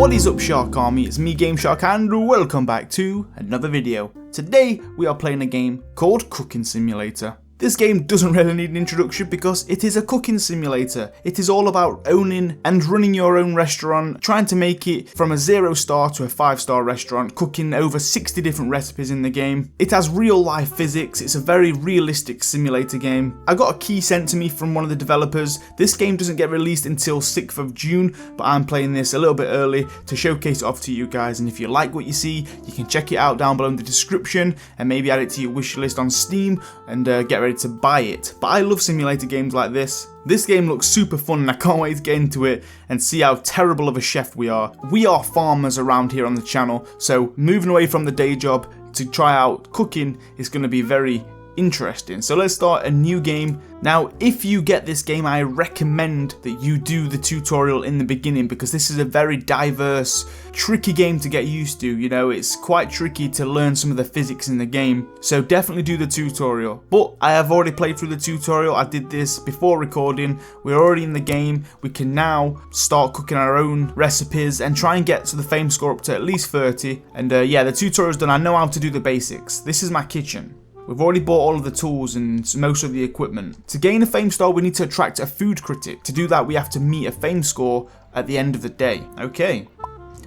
What is up, Shark Army? It's me, GameShark, and welcome back to another video. Today we are playing a game called Cooking Simulator. This game doesn't really need an introduction because it is a cooking simulator. It is all about owning and running your own restaurant, trying to make it from a 0-star to a 5-star restaurant, cooking over 60 different recipes in the game. It has real life physics. It's a very realistic simulator game. I got a key sent to me from one of the developers. This game doesn't get released until 6th of June, but I'm playing this a little bit early to showcase it off to you guys. And if you like what you see, you can check it out down below in the description and maybe add it to your wish list on Steam and get ready to buy it. But I love simulator games like this. This game looks super fun and I can't wait to get into it and see how terrible of a chef we are. We are farmers around here on the channel, so moving away from the day job to try out cooking is going to be very interesting. So let's start a new game. Now, if you get this game, I recommend that you do the tutorial in the beginning because this is a very diverse, tricky game to get used to. You know, it's quite tricky to learn some of the physics in the game. So definitely do the tutorial. But I have already played through the tutorial. I did this before recording. We're already in the game. We can now start cooking our own recipes and try and get to the fame score up to at least 30. And yeah, the tutorial's done. I know how to do the basics. This is my kitchen. We've already bought all of the tools and most of the equipment. To gain a fame star, we need to attract a food critic. To do that, we have to meet a fame score at the end of the day. Okay.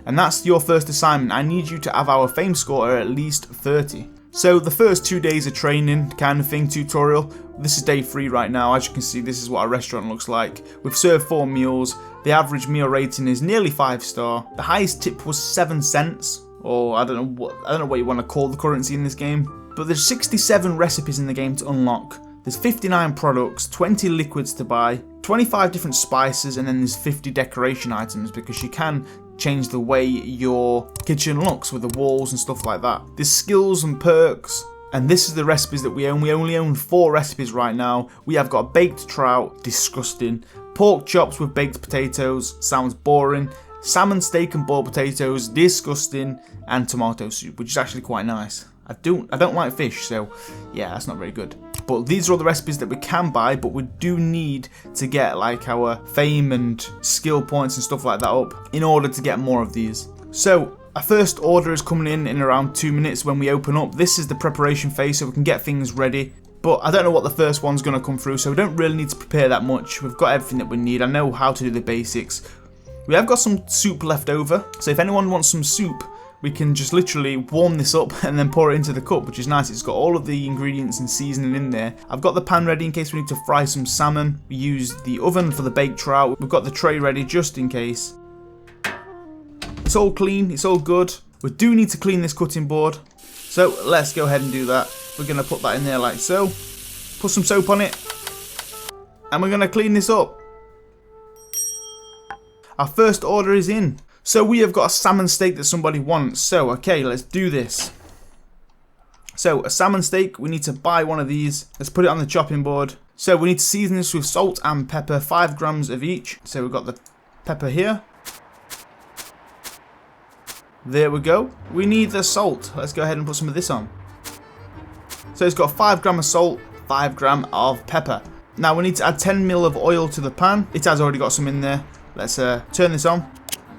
And that's your first assignment. I need you to have our fame score at least 30. So the first 2 days of training kind of thing tutorial. This is day 3 right now. As you can see, this is what our restaurant looks like. We've served 4 meals. The average meal rating is nearly 5-star. The highest tip was 7 cents. Or I don't know what you want to call the currency in this game. But there's 67 recipes in the game to unlock. There's 59 products, 20 liquids to buy, 25 different spices, and then there's 50 decoration items because you can change the way your kitchen looks with the walls and stuff like that. There's skills and perks, and this is the recipes that we own. We only own 4 recipes right now. We have got baked trout, disgusting, pork chops with baked potatoes, sounds boring, salmon steak and boiled potatoes, disgusting, and tomato soup, which is actually quite nice. I don't like fish, so yeah, that's not very good. But these are all the recipes that we can buy, but we do need to get like our fame and skill points and stuff like that up in order to get more of these. So our first order is coming in around 2 minutes when we open up. This is the preparation phase, so we can get things ready. But I don't know what the first one's going to come through, so we don't really need to prepare that much. We've got everything that we need. I know how to do the basics. We have got some soup left over, so if anyone wants some soup, we can just literally warm this up and then pour it into the cup, which is nice. It's got all of the ingredients and seasoning in there. I've got the pan ready in case we need to fry some salmon. We use the oven for the baked trout. We've got the tray ready just in case. It's all clean, it's all good. We do need to clean this cutting board. So let's go ahead and do that. We're going to put that in there like so. Put some soap on it. And we're going to clean this up. Our first order is in. So we have got a salmon steak that somebody wants. So, okay, let's do this. So, a salmon steak, we need to buy one of these. Let's put it on the chopping board. So, we need to season this with salt and pepper, 5 grams of each. So, we've got the pepper here. There we go. We need the salt. Let's go ahead and put some of this on. So, it's got 5 grams of salt, 5 grams of pepper. Now, we need to add 10 ml of oil to the pan. It has already got some in there. Let's turn this on.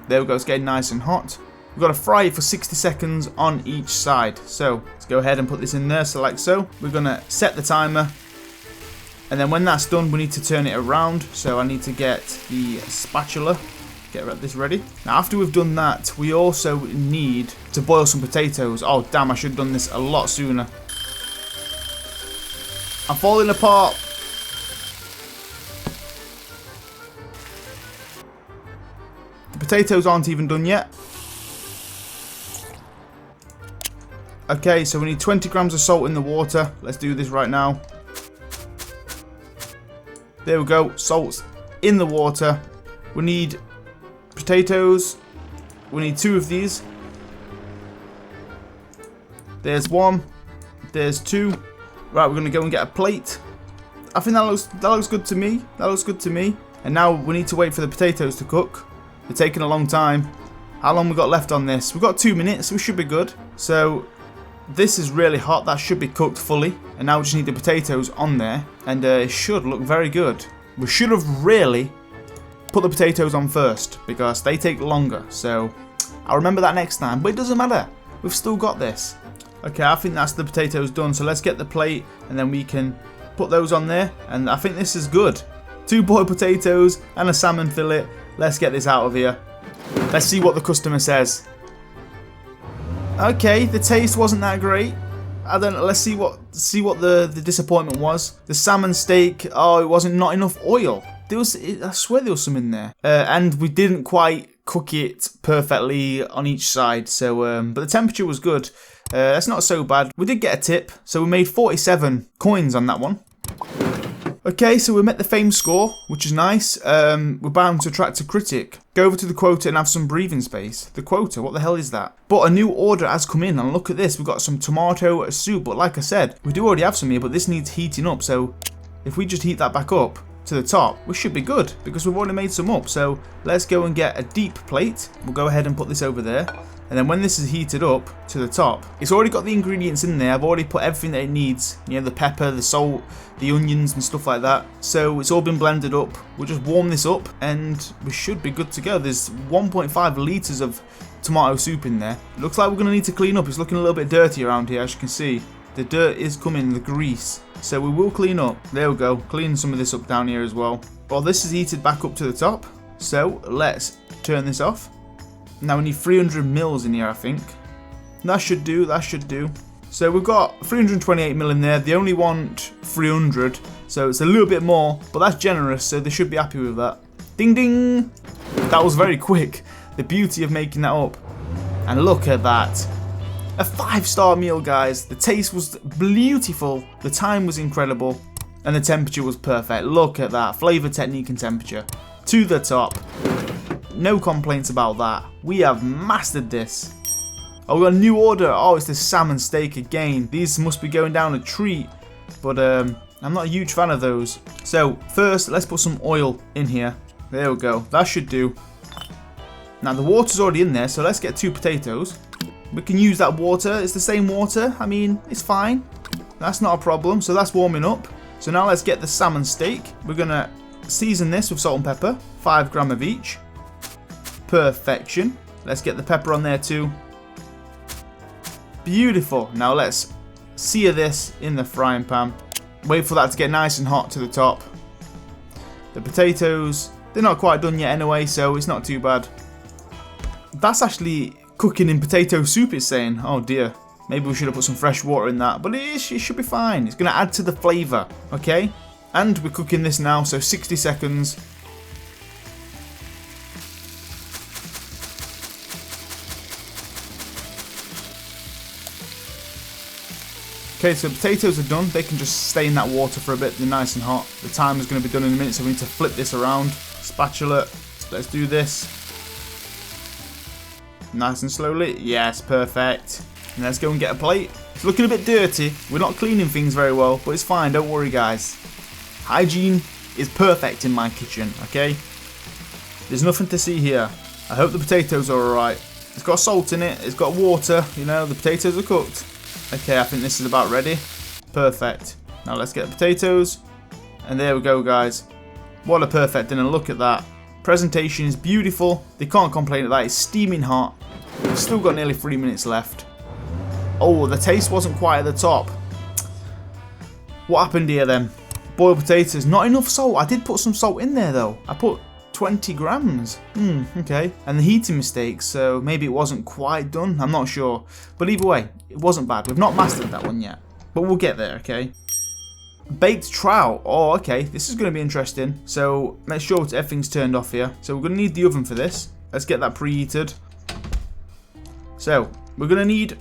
There we go, it's getting nice and hot. We've got to fry it for 60 seconds on each side. So let's go ahead and put this in there, so like so. We're going to set the timer. And then when that's done, we need to turn it around. So I need to get the spatula, get this ready. Now after we've done that, we also need to boil some potatoes. Oh damn, I should have done this a lot sooner. I'm falling apart. The potatoes aren't even done yet. Okay, so we need 20 grams of salt in the water. Let's do this right now. There we go, salt's in the water. We need potatoes. We need 2 of these. There's 1. There's 2. Right, we're going to go and get a plate. I think that looks good to me. That looks good to me. And now we need to wait for the potatoes to cook. They're taking a long time. How long we got left on this? We've got 2 minutes. We should be good. So this is really hot. That should be cooked fully. And now we just need the potatoes on there. And it should look very good. We should have really put the potatoes on first because they take longer. So I'll remember that next time, but it doesn't matter. We've still got this. Okay, I think that's the potatoes done. So let's get the plate and then we can put those on there. And I think this is good. 2 boiled potatoes and a salmon fillet. Let's get this out of here. Let's see what the customer says. Okay, the taste wasn't that great. I don't know. Let's see what the disappointment was. The salmon steak. Oh, it wasn't not enough oil. I swear there was some in there. And we didn't quite cook it perfectly on each side. So, but the temperature was good. That's not so bad. We did get a tip, so we made 47 coins on that one. Okay, so we met the fame score, which is nice. We're bound to attract a critic. Go over to the quota and have some breathing space. The quota, what the hell is that? But a new order has come in, and look at this. We've got some tomato soup, but like I said, we do already have some here, but this needs heating up. So if we just heat that back up to the top, we should be good, because we've already made some up. So let's go and get a deep plate. We'll go ahead and put this over there. And then when this is heated up to the top, it's already got the ingredients in there. I've already put everything that it needs. You know, the pepper, the salt, the onions and stuff like that. So it's all been blended up. We'll just warm this up and we should be good to go. There's 1.5 litres of tomato soup in there. It looks like we're going to need to clean up. It's looking a little bit dirty around here, as you can see. The dirt is coming, the grease. So we will clean up. There we go. Clean some of this up down here as well. Well, this is heated back up to the top. So let's turn this off. Now we need 300 mils in here, I think. That should do, that should do. So we've got 328 mil in there. They only want 300, so it's a little bit more, but that's generous, so they should be happy with that. Ding ding! That was very quick. The beauty of making that up. And look at that. A 5-star meal, guys. The taste was beautiful, the time was incredible, and the temperature was perfect. Look at that. Flavour, technique, and temperature. To the top. No complaints about that. We have mastered this. Oh, we got a new order. Oh, it's the salmon steak again. These must be going down a treat. But I'm not a huge fan of those. So first, let's put some oil in here. There we go. That should do. Now the water's already in there, so let's get 2 potatoes. We can use that water. It's the same water. I mean, it's fine. That's not a problem. So that's warming up. So now let's get the salmon steak. We're going to season this with salt and pepper. 5 grams of each. Perfection. Let's get the pepper on there too. Beautiful. Now let's sear this in the frying pan. Wait for that to get nice and hot to the top. The potatoes, they're not quite done yet anyway, so it's not too bad. That's actually cooking in potato soup, it's saying. Oh dear. Maybe we should have put some fresh water in that, but it should be fine. It's going to add to the flavour, okay? And we're cooking this now, so 60 seconds. Okay, so the potatoes are done. They can just stay in that water for a bit. They're nice and hot. The timer is going to be done in a minute, so we need to flip this around. Spatula. Let's do this. Nice and slowly. Yes, perfect. And let's go and get a plate. It's looking a bit dirty. We're not cleaning things very well, but it's fine. Don't worry, guys. Hygiene is perfect in my kitchen, okay? There's nothing to see here. I hope the potatoes are alright. It's got salt in it. It's got water. You know, the potatoes are cooked. Okay, I think this is about ready. Perfect. Now let's get the potatoes. And there we go, guys. What a perfect dinner. Look at that. Presentation is beautiful. They can't complain at that. It's steaming hot. We've still got nearly 3 minutes left. Oh, the taste wasn't quite at the top. What happened here then? Boiled potatoes. Not enough salt. I did put some salt in there though. I put 20 grams. Okay. And the heating mistakes, so maybe it wasn't quite done. I'm not sure. But either way, it wasn't bad. We've not mastered that one yet. But we'll get there, okay? Baked trout. Oh, okay. This is going to be interesting. So make sure everything's turned off here. So we're going to need the oven for this. Let's get that preheated. So we're going to need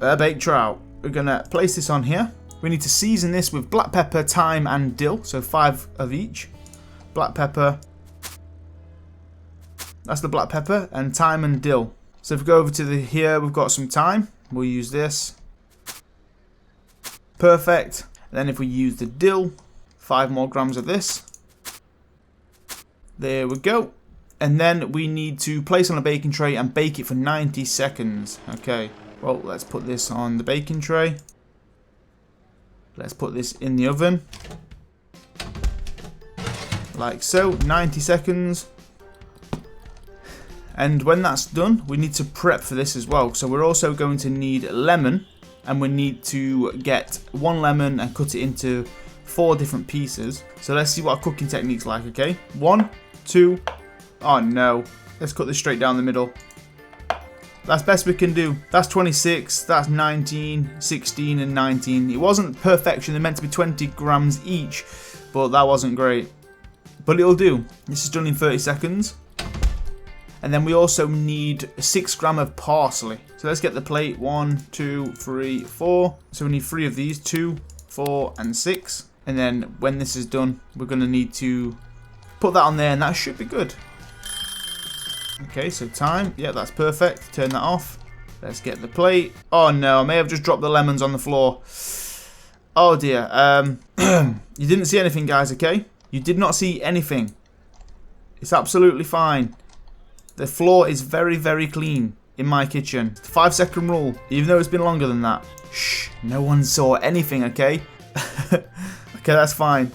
a baked trout. We're going to place this on here. We need to season this with black pepper, thyme, and dill. So 5 of each. Black pepper. That's the black pepper and thyme and dill. So if we go over to here, we've got some thyme. We'll use this. Perfect. And then if we use the dill, 5 more grams of this. There we go. And then we need to place on a baking tray and bake it for 90 seconds. Okay. Well, let's put this on the baking tray. Let's put this in the oven. Like so. 90 seconds. And when that's done, we need to prep for this as well. So we're also going to need lemon, and we need to get 1 lemon and cut it into 4 different pieces. So let's see what our cooking technique's like, okay? 1, 2, oh no. Let's cut this straight down the middle. That's best we can do. That's 26, that's 19, 16 and 19. It wasn't perfection, they're meant to be 20 grams each, but that wasn't great. But it'll do. This is done in 30 seconds. And then we also need 6 grams of parsley. So let's get the plate. 1, 2, 3, 4. So we need 3 of these, 2, 4 and 6. And then when this is done, we're going to need to put that on there, and that should be good. Okay, so time. Yeah, that's perfect. Turn that off. Let's get the plate. Oh no, I may have just dropped the lemons on the floor. Oh dear. You didn't see anything, guys, okay? You did not see anything. It's absolutely fine. The floor is very, very clean in my kitchen. 5-second rule, even though it's been longer than that. Shh, no one saw anything, okay? Okay, that's fine.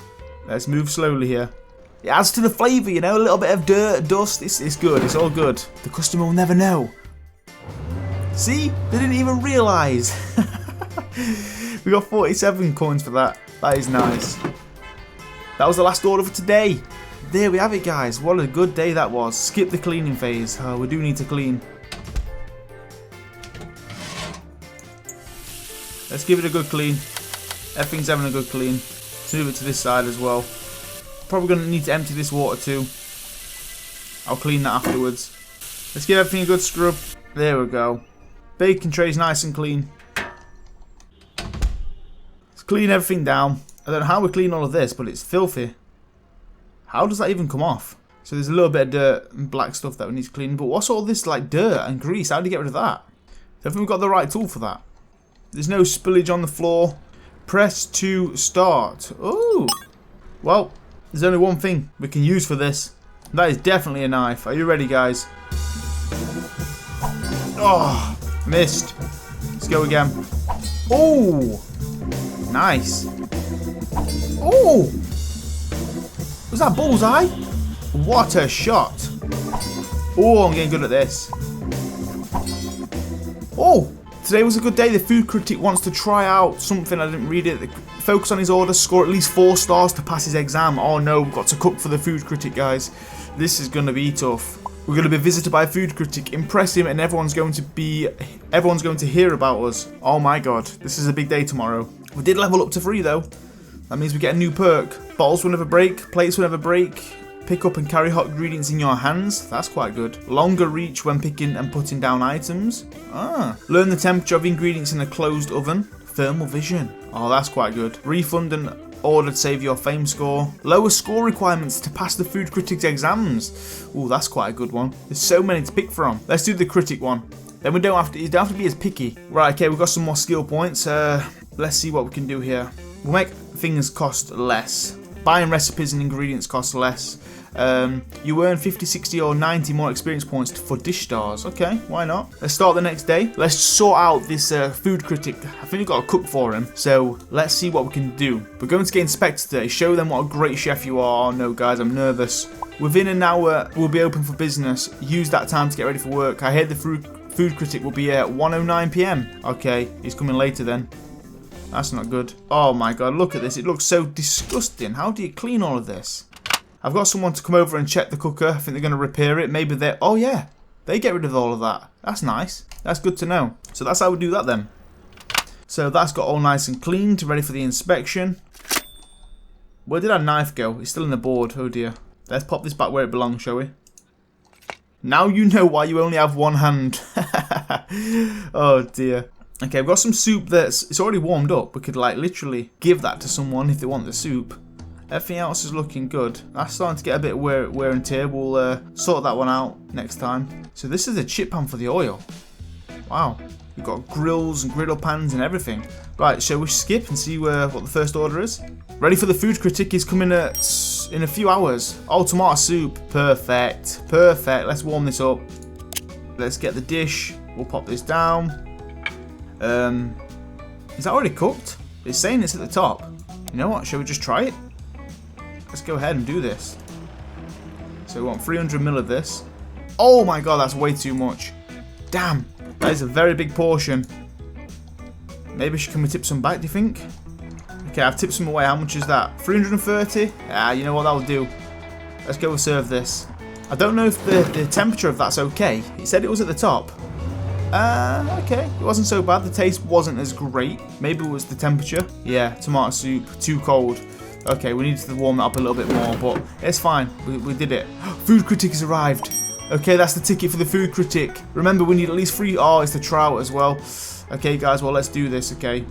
Let's move slowly here. It adds to the flavour, you know, a little bit of dirt, dust. It's good, it's all good. The customer will never know. See? They didn't even realise. We got 47 coins for that. That is nice. That was the last order for today. There we have it, guys. What a good day that was. Skip the cleaning phase. Oh, we do need to clean. Let's give it a good clean. Everything's having a good clean. Let's move it to this side as well. Probably going to need to empty this water too. I'll clean that afterwards. Let's give everything a good scrub. There we go. Baking tray's nice and clean. Let's clean everything down. I don't know how we clean all of this, but it's filthy. How does that even come off? So there's a little bit of dirt and black stuff that we need to clean. But what's all this like dirt and grease? How do you get rid of that? I think we've got the right tool for that. There's no spillage on the floor. Press to start. Oh, well, there's only one thing we can use for this. That is definitely a knife. Are you ready, guys? Oh, missed. Let's go again. Oh, nice. Oh, was that bullseye? What a shot. Oh, I'm getting good at this. Oh, today was a good day. The food critic wants to try out something. I didn't read it. Focus on his order, score at least 4 stars to pass his exam. Oh no, we've got to cook for the food critic, guys. This is going to be tough. We're going to be visited by a food critic, impress him, and everyone's going to hear about us. Oh my god, this is a big day tomorrow. We did level up to 3 though. That means we get a new perk. Bottles will never break, plates will never break. Pick up and carry hot ingredients in your hands. That's quite good. Longer reach when picking and putting down items. Ah. Learn the temperature of ingredients in a closed oven. Thermal vision. Oh, that's quite good. Refund and order to save your fame score. Lower score requirements to pass the food critic's exams. Oh, that's quite a good one. There's so many to pick from. Let's do the critic one. Then you don't have to be as picky. Right, okay, we've got some more skill points. Let's see what we can do here. We'll make things cost less. Buying recipes and ingredients cost less. You earn 50, 60 or 90 more experience points for dish stars. Okay, why not? Let's start the next day. Let's sort out this food critic. I think we've got to cook for him. So let's see what we can do. We're going to get inspected today. Show them what a great chef you are. Oh no guys, I'm nervous. Within an hour, we'll be open for business. Use that time to get ready for work. I heard the food critic will be here at 1:09 PM. Okay, he's coming later then. That's not good. Oh my god, look at this. It looks so disgusting. How do you clean all of this? I've got someone to come over and check the cooker. I think they're going to repair it. Maybe they're... Oh yeah, they get rid of all of that. That's nice. That's good to know. So that's how we do that then. So that's got all nice and cleaned, ready for the inspection. Where did our knife go? It's still in the board. Oh dear. Let's pop this back where it belongs, shall we? Now you know why you only have one hand. Oh dear. Okay, we've got some soup it's already warmed up. We could like literally give that to someone if they want the soup. Everything else is looking good. That's starting to get a bit wear and tear. We'll sort that one out next time. So this is a chip pan for the oil. Wow. We've got grills and griddle pans and everything. Right, shall we skip and see what the first order is? Ready for the food critic. Is coming in a few hours. Oh, tomato soup. Perfect. Perfect. Let's warm this up. Let's get the dish. We'll pop this down. Is that already cooked? It's saying it's at the top. You know what? Shall we just try it? Let's go ahead and do this. So we want 300 ml of this. Oh my god, that's way too much. Damn, that is a very big portion. Maybe can we tip some back, do you think? Okay, I've tipped some away. How much is that? 330? Ah, you know what, that'll do. Let's go and serve this. I don't know if the temperature of that's okay. He said it was at the top. Okay, it wasn't so bad. The taste wasn't as great. Maybe it was the temperature. Yeah, tomato soup, too cold. Okay, we need to warm that up a little bit more, but it's fine. We did it. Food Critic has arrived. Okay, that's the ticket for the Food Critic. Remember, we need at least 3. Oh, it's the Trout as well. Okay, guys, well, let's do this, okay?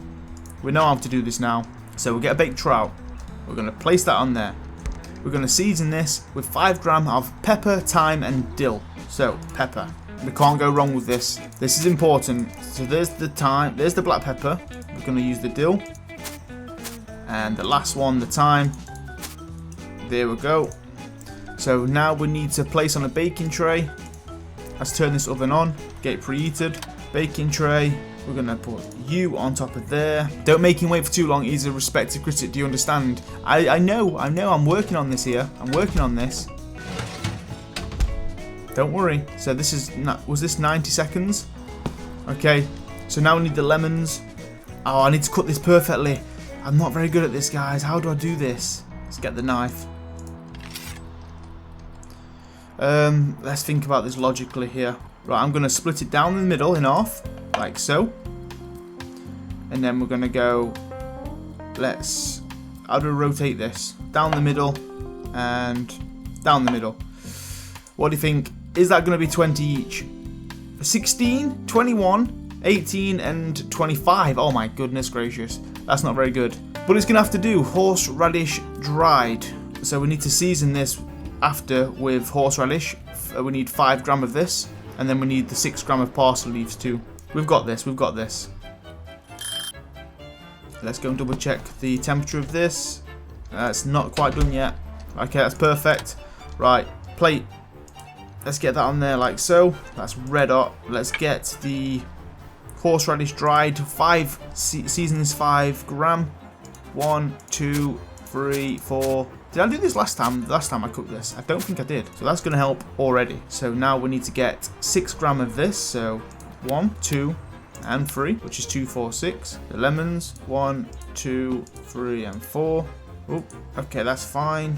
We know how to do this now. So we'll get a baked trout. We're going to place that on there. We're going to season this with 5 grams of pepper, thyme, and dill. So, pepper. We can't go wrong with this. This is important. So there's the thyme, there's the black pepper. We're going to use the dill. And the last one, the thyme. There we go. So now we need to place on a baking tray. Let's turn this oven on. Get it preheated. Baking tray. We're going to put you on top of there. Don't make him wait for too long. He's a respected critic. Do you understand? I know. I'm working on this here. I'm working on this. Don't worry. So this is, was this 90 seconds? Okay. So now we need the lemons. Oh, I need to cut this perfectly. I'm not very good at this, guys. How do I do this? Let's get the knife. Let's think about this logically here. Right, I'm going to split it down the middle in half. Like so. And then we're going to go, how do we rotate this? Down the middle and down the middle. What do you think? Is that going to be 20 each? 16, 21, 18 and 25. Oh my goodness gracious. That's not very good. But it's going to have to do horseradish dried. So we need to season this after with horseradish. We need 5 grams of this. And then we need the 6 grams of parsley leaves too. We've got this, we've got this. Let's go and double check the temperature of this. It's not quite done yet. Okay, that's perfect. Right, plate. Let's get that on there like so. That's red hot. Let's get the horseradish dried. Season this 5 grams. 1, 2, 3, 4. Did I do this last time? Last time I cooked this? I don't think I did. So that's going to help already. So now we need to get 6 grams of this. So 1, 2, and 3, which is 2, 4, 6. The lemons, 1, 2, 3, and 4. Oh, okay, that's fine.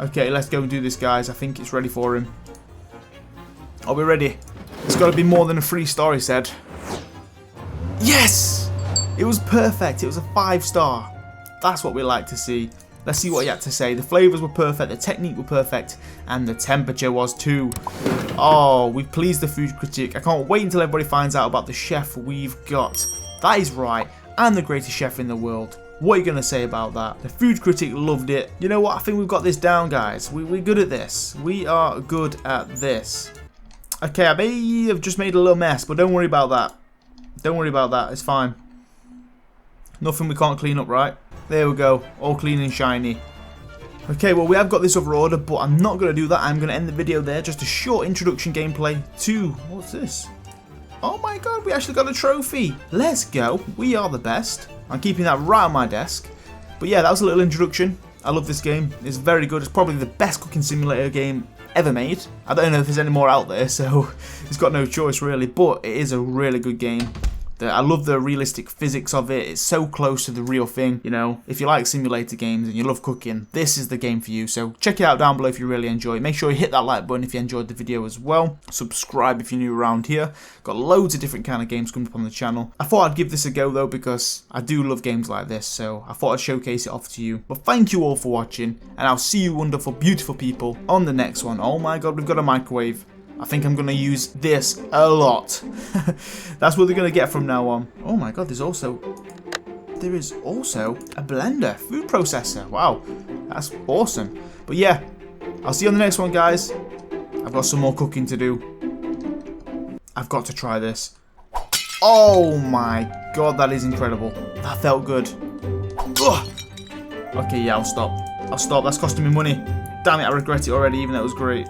Okay, let's go and do this, guys. I think it's ready for him. Are we ready? It's got to be more than a 3-star, he said. Yes! It was perfect. It was a 5-star. That's what we like to see. Let's see what he had to say. The flavors were perfect, the technique were perfect, and the temperature was too. Oh, we've pleased the food critic. I can't wait until everybody finds out about the chef we've got. That is right, and the greatest chef in the world. What are you going to say about that? The food critic loved it. You know what? I think we've got this down, guys. We're good at this. We are good at this. Okay, I may have just made a little mess, but don't worry about that. Don't worry about that. It's fine. Nothing we can't clean up, right? There we go, all clean and shiny. Okay, well we have got this other order, but I'm not going to do that. I'm going to end the video there. Just a short introduction gameplay to, what's this? Oh my god, we actually got a trophy. Let's go, we are the best. I'm keeping that right on my desk. But yeah, that was a little introduction. I love this game, it's very good. It's probably the best cooking simulator game ever made. I don't know if there's any more out there, so it's got no choice really, but it is a really good game. I love the realistic physics of it. It's so close to the real thing, you know. If you like simulator games and you love cooking, this is the game for you. So check it out down below if you really enjoy it. Make sure you hit that like button if you enjoyed the video as well. Subscribe if you're new around here. Got loads of different kind of games coming up on the channel. I thought I'd give this a go though because I do love games like this. So I thought I'd showcase it off to you. But thank you all for watching, and I'll see you wonderful, beautiful people on the next one. Oh my god, we've got a microwave. I think I'm going to use this a lot. That's what they're going to get from now on. Oh my god, there is also a blender, food processor. Wow, that's awesome. But yeah, I'll see you on the next one, guys. I've got some more cooking to do. I've got to try this. Oh my god, that is incredible. That felt good. Ugh. Okay, yeah, I'll stop. That's costing me money. Damn it, I regret it already, even though it was great.